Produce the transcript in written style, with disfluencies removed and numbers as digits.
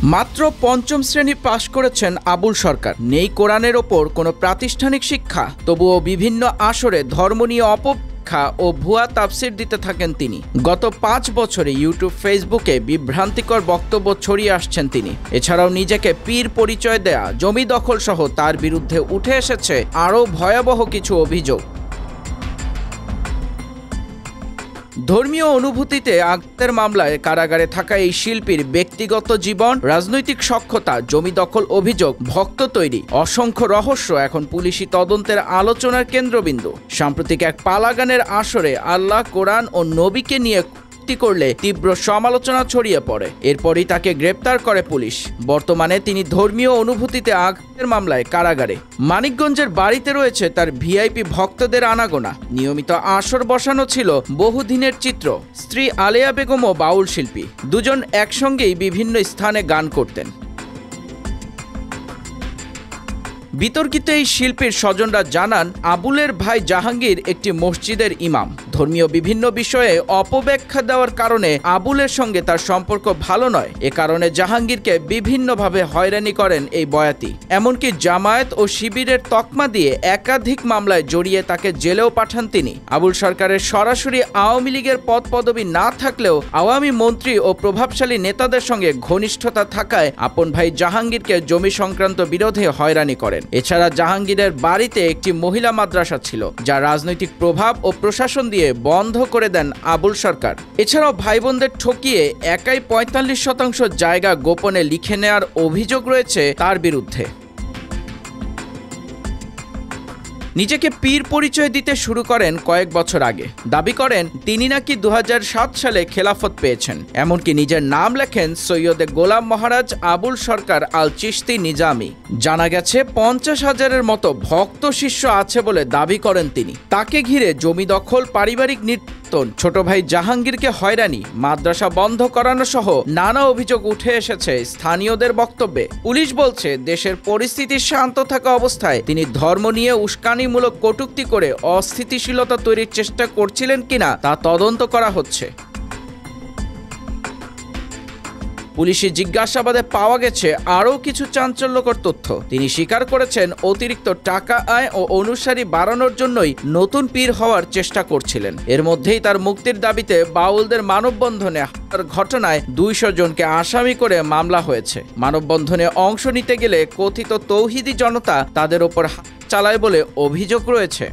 মাত্র পঞ্চম শ্রেণী পাশ করেছেন আবুল সরকার। নেই কোরআনের ওপর কোনো প্রাতিষ্ঠানিক শিক্ষা, তবুও বিভিন্ন আসরে ধর্ম নিয়ে অপব্যাখ্যা ও ভুয়া তাফসির দিতে থাকেন তিনি। গত 5 বছরে ইউটিউব, ফেসবুকে বিভ্রান্তিকর বক্তব্য ছড়িয়ে আসছেন তিনি। এছাড়াও নিজেকে পীর পরিচয় দেয়া, জমি দখল সহ তার বিরুদ্ধে উঠে এসেছে আরও ভয়াবহ কিছু অভিযোগ। ধর্মীয় অনুভূতিতে আঘাতের মামলায় কারাগারে থাকা এই শিল্পীর ব্যক্তিগত জীবন, রাজনৈতিক সখ্যতা, জমি দখল অভিযোগ, ভক্ত তৈরি, অসংখ্য রহস্য এখন পুলিশি তদন্তের আলোচনার কেন্দ্রবিন্দু। সাম্প্রতিক এক পালাগানের আসরে আল্লাহ, কোরআন ও নবীকে নিয়ে করলে তীব্র সমালোচনা ছড়িয়ে পড়ে। এরপরই তাকে গ্রেপ্তার করে পুলিশ। বর্তমানে তিনি ধর্মীয় অনুভূতিতে আঘাতের মামলায় কারাগারে। মানিকগঞ্জের বাড়িতে রয়েছে তার ভিআইপি ভক্তদের আনাগোনা। নিয়মিত আসর বসানো ছিল বহুদিনের চিত্র। স্ত্রী আলেয়া বেগমও বাউল শিল্পী। দুজন একসঙ্গেই বিভিন্ন স্থানে গান করতেন। বিতর্কিত এই শিল্পীর স্বজনরা জানান, আবুলের ভাই জাহাঙ্গীর একটি মসজিদের ইমাম। ধর্মীয় বিভিন্ন বিষয়ে অপব্যাখ্যা দেওয়ার কারণে আবুলের সঙ্গে তার সম্পর্ক ভালো নয়। এ কারণে জাহাঙ্গীরকে বিভিন্নভাবে হয়রানি করেন এই বয়াতি। এমনকি জামায়াত ও শিবিরের তকমা দিয়ে একাধিক মামলায় জড়িয়ে তাকে জেলেও পাঠান তিনি। আবুল সরকারের সরাসরি আওয়ামী লীগের পদ পদবি না থাকলেও আওয়ামী মন্ত্রী ও প্রভাবশালী নেতাদের সঙ্গে ঘনিষ্ঠতা থাকায় আপন ভাই জাহাঙ্গীরকে জমি সংক্রান্ত বিরোধে হয়রানি করেন। এছাড়া জাহাঙ্গীরের বাড়িতে একটি মহিলা মাদ্রাসা ছিল, যা রাজনৈতিক প্রভাব ও প্রশাসন দিয়ে বন্ধ করে দেন আবুল সরকার। এছাড়াও ভাই বোনদের ঠকিয়ে একাই 45% জায়গা গোপনে লিখে নেওয়ার অভিযোগ রয়েছে তার বিরুদ্ধে। নিজেকে পীর পরিচয় দিতে শুরু করেন কয়েক বছর আগে। দাবি করেন তিনি নাকি 2007 সালে খেলাফত পেয়েছেন। এমনকি নিজের নাম লেখেন সৈয়দে গোলাম মহারাজ আবুল সরকার আল চিশতি নিজামি। জানা গেছে 50,000-এর মতো ভক্ত শিষ্য আছে বলে দাবি করেন তিনি। তাকে ঘিরে জমি দখল, পারিবারিক ছোট ভাই জাহাঙ্গীরকে হয়রানি, মাদ্রাসা বন্ধ করানো সহ নানা অভিযোগ উঠে এসেছে স্থানীয়দের বক্তব্যে। পুলিশ বলছে, দেশের পরিস্থিতি শান্ত থাকা অবস্থায় তিনি ধর্ম নিয়ে উস্কানিমূলক কটূক্তি করে অস্থিতিশীলতা তৈরির চেষ্টা করছিলেন কিনা তা তদন্ত করা হচ্ছে। পুলিশি জিজ্ঞাসাবাদে পাওয়া গেছে আরও কিছু চাঞ্চল্যকর তথ্য। তিনি স্বীকার করেছেন অতিরিক্ত টাকা আয় ও অনুসারী বাড়ানোর জন্যই নতুন পীর হওয়ার চেষ্টা করছিলেন। এর মধ্যেই তার মুক্তির দাবিতে বাউলদের মানববন্ধনে হামলার ঘটনায় 200 জনকে আসামি করে মামলা হয়েছে। মানববন্ধনে অংশ নিতে গেলে কথিত তৌহিদি জনতা তাদের ওপর হাত চালায় বলে অভিযোগ রয়েছে।